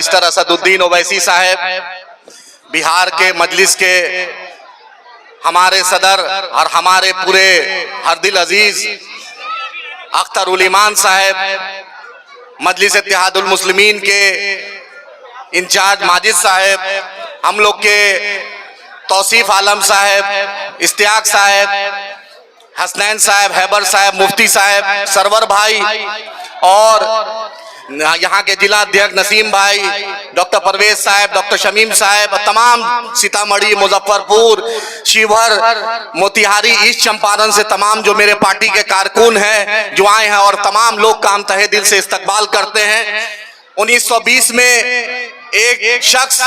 Barrister Asaduddin Owaisi साहब, बिहार के मजलिस के हमारे सदर और हमारे पूरे हरदिल अजीज अख्तर उल ईमान साहब, मजलिस इत्तेहादुल मुस्लिमीन के इंचार्ज माजिद साहब, हम लोग के तौसीफ आलम साहब, इश्तियाक साहब, हसनैन साहब, हैबर साहब, मुफ्ती साहब, सरवर भाई और यहाँ के जिला अध्यक्ष नसीम भाई, डॉक्टर परवेज साहब, डॉक्टर शमीम साहब, तमाम सीतामढ़ी, मुजफ्फरपुर, शिवहर, मोतिहारी, ईस्ट चंपारण से तमाम जो मेरे पार्टी के कारकुन हैं जो आए हैं और तमाम लोग का हम तहे दिल से इस्तकबाल करते हैं। 1920 में एक शख्स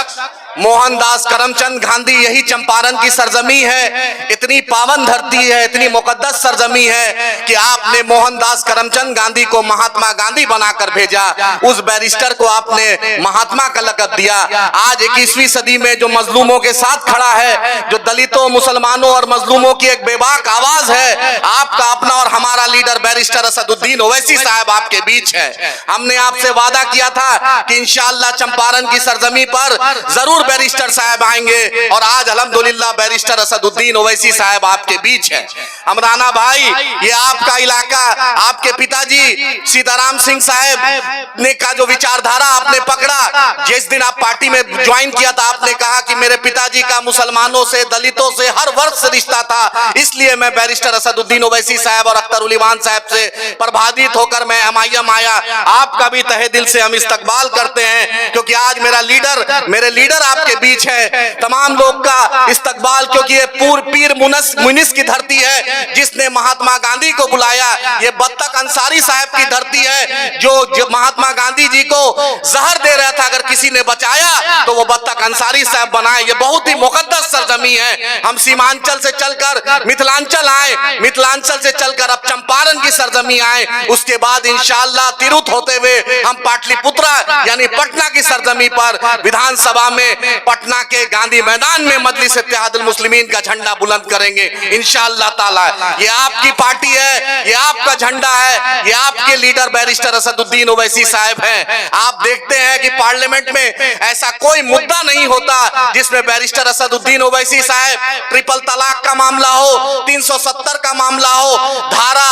मोहनदास करमचंद गांधी, यही चंपारण की सरजमी है, इतनी पावन धरती है, इतनी मुकद्दस सरजमी है कि आपने मोहनदास करमचंद गांधी को महात्मा गांधी बनाकर भेजा, उस बैरिस्टर को आपने महात्मा का लक़ब दिया। आज 21वीं सदी में जो मजलूमों के साथ खड़ा है, जो दलितों, मुसलमानों और मजलूमों की एक बेबाक आवाज है, आपका अपना और हमारा लीडर बैरिस्टर असदुद्दीन ओवैसी साहब आपके बीच है। हमने आपसे वादा किया था कि इंशाअल्लाह चंपारण की सरजमी पर जरूर बैरिस्टर साहब आएंगे और आज अल्हम्दुलिल्लाह बैरिस्टर असदुद्दीन ओवैसी साहब आपके बीच है। अमराना भाई, ये आपका इलाका, आपके पिताजी सीताराम सिंह साहब ने का जो विचारधारा आपने पकड़ा, जिस दिन आप पार्टी में ज्वाइन किया था, आपने कहा कि मेरे पिताजी का मुसलमानों से, दलितों से, हर वर्ग से रिश्ता था, इसलिए मैं बैरिस्टर असदुद्दीन ओवैसी साहब और अख्तर उल ईमान साहब से प्रभावित होकर मैं एमआईएम आया। आपका भी तहे दिल से हम इस्तकबाल करते हैं, क्योंकि आज मेरे लीडर आपके बीच है। तमाम लोग का इस्तकबाल, क्योंकि ये पीर मुनिस की धरती है जिसने महात्मा गांधी को बुलाया। ये बत्तख अंसारी साहब की धरती है जो महात्मा गांधी जी को जहर दे रहा था, अगर किसी ने बचाया तो वो बत्तख अंसारी साहब बनाए। ये बहुत ही मुकद्दस सरजमी है। हम सीमांचल से चलकर मिथिलांचल आए, मिथिलांचल से चलकर अब चंपारण की सरजमी आए, उसके बाद इंशाअल्लाह तिरुत होते हुए हम पाटलिपुत्रा यानी पटना की सरजमी पर विधानसभा में पटना के गांधी मैदान में मजलिस इत्तेहादुल मुस्लिमीन का झंडा बुलंद करेंगे इंशाअल्लाह ताला। ये आपकी पार्टी है, ये आपका झंडा है, ये आपके लीडर बैरिस्टर असदुद्दीन ओवैसी साहब हैं। आप देखते हैं कि पार्लियामेंट में ऐसा कोई मुद्दा नहीं होता जिसमें बैरिस्टर असदुद्दीन ओवैसी साहब ट्रिपल तलाक का मामला हो, 370 का मामला हो, धारा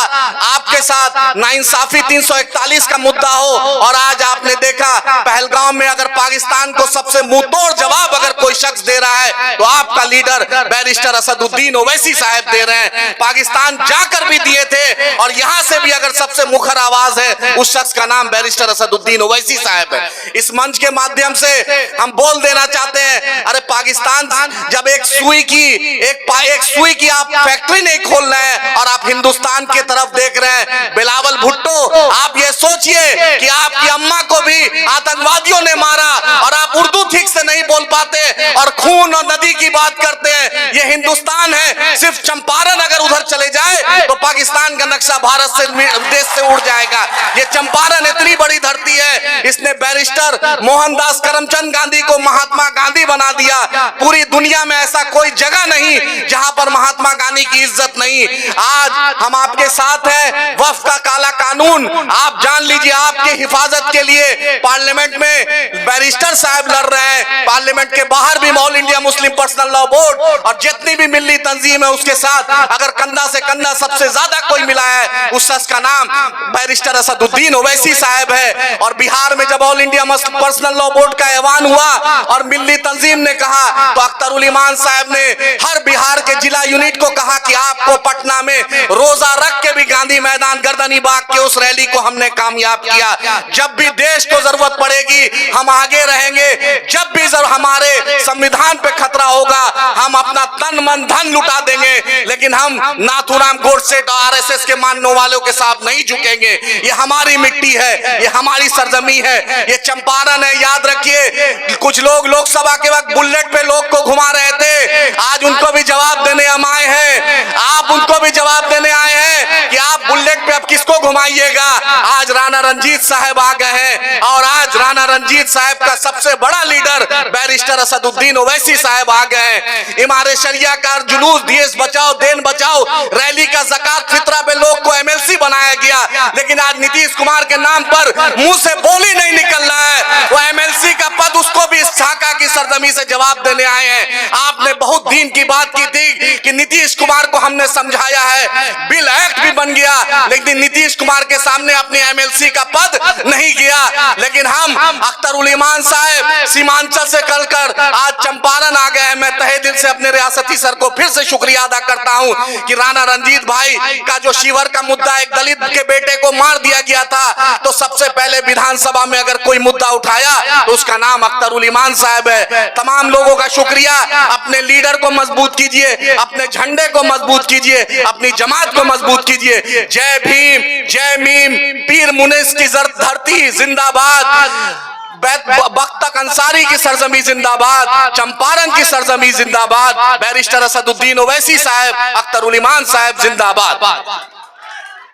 आपके साथ नाइंसाफी 341 का मुद्दा हो, और आज आपने देखा पहलगाम में अगर पाकिस्तान को सबसे मुंहतोड़ जवाब अगर कोई शख्स दे रहा है तो आपका लीडर बैरिस्टर असदुद्दीन ओवैसी साहब दे रहे हैं। पाकिस्तान जाकर भी दिए थे, और यहां से भी अगर सबसे मुखर आवाज है उस शख्स का नाम बैरिस्टर असदुद्दीन ओवैसी साहब है। इस मंच के माध्यम से हम बोल देना चाहते हैं, अरे पाकिस्तान जब एक सुई की आप फैक्ट्री नहीं खोल रहे हैं और आप हिंदुस्तान की तरफ देख रहे हैं। बिलावल भुट्टो, आप ये सोचिए कि आपकी अम्मा को भी आतंकवादियों ने मारा और आप उर्दू ठीक से नहीं बोल पाते और खून और नदी की बात करते हैं। ये हिंदुस्तान है, सिर्फ चंपारण अगर उधर चले जाए तो पाकिस्तान का नक्शा भारत से, देश से उड़ जाएगा। ये चंपारण इतनी बड़ी धरती है, इसने बैरिस्टर मोहनदास करमचंद गांधी को महात्मा गांधी बना दिया। पूरी दुनिया में ऐसा कोई जगह नहीं जहां पर महात्मा गांधी की इज्जत नहीं। आज हम आपके साथ हैं। वक्फ का काला कानून आप जान लीजिए, आपके हिफाजत के लिए पार्लियामेंट में बैरिस्टर साहब लड़ रहे हैं, पार्लियामेंट के बाहर भी all India Muslim personal law board और जितनी भी मिल्ली तंजीम है उसके साथ अगर कंधा से कंधा सबसे ज्यादा कोई मिला है उस शख्स का नाम बैरिस्टर असदुद्दीन ओवैसी साहब है। और बिहार में जब all India personal law board का ऐवान हुआ और मिल्ली तंजीम ने कहा तो अख्तर उल ईमान साहब ने हर बिहार के जिला यूनिट को कहा कि आपको पटना में रोजा रख के भी गांधी मैदान गर्दनी बाग के उस रैली को हमने कामयाब किया। जब भी देश को जरूरत पड़ेगी हम आगे रहेंगे, जब भी हमारे संविधान पे खतरा होगा हम अपना तन मन धन लुटा देंगे, लेकिन हम नाथूराम गोडसे और आरएसएस के मानने वालों के साथ नहीं झुकेंगे। ये हमारी मिट्टी है, ये हमारी सरजमी है, ये चंपारण है। याद रखिए, कुछ लोग लोकसभा के वक्त बुलेट पे लोग को घुमा रहे थे, आज उनको भी जवाब देने हम आए हैं। आप उनको भी जवाब देने आए हैं कि आप बुलेट पे अब किसको घुमाइएगा। आज राणा रंजीत साहब आ गए हैं और आज राणा रंजीत साहब का सबसे बड़ा लीडर बैरिस्टर असदुद्दीन ओवैसी साहब आ गए हैं। इमारे शरिया का जुलूस देश बचाओ देन बचाओ रैली का ज़कात फितरा पे लोग को एमएलसी बनाया गया, लेकिन आज नीतीश कुमार के नाम पर मुंह से बोली नहीं निकल रहा है। वो एमएलसी का सरजमी से जवाब देने आए हैं। आपने बहुत दिन की बात की थी कि नीतीश कुमार को हमने समझाया है, बिल एक्ट भी बन गया, लेकिन नीतीश कुमार के सामने अपनी एमएलसी का पद नहीं गया। लेकिन हम अख्तर उल ईमान साहब सीमांचल से कलकर आज चंपारण आ गए हैं। मैं तहे दिल से अपने रियासती सर को फिर से शुक्रिया अदा करता हूं कि राणा रंजीत भाई का जो शिवर का मुद्दा, एक दलित के बेटे को मार दिया गया था, तो सबसे पहले विधानसभा में अगर कोई मुद्दा उठाया तो उसका नाम अख्तर उल ईमान साहब है। तमाम लोगों का शुक्रिया। अपने लीडर को मजबूत कीजिए, अपने झंडे को मजबूत कीजिए, अपनी जमात को मजबूत कीजिए। जय भीम, जय मीम, पीर मुनीस की धरती जिंदाबाद, बख्तक अंसारी की सरजमी जिंदाबाद, चंपारण की सरजमी जिंदाबाद, बैरिस्टर असदुद्दीन ओवैसी साहब, अख्तर उल ईमान साहब जिंदाबाद।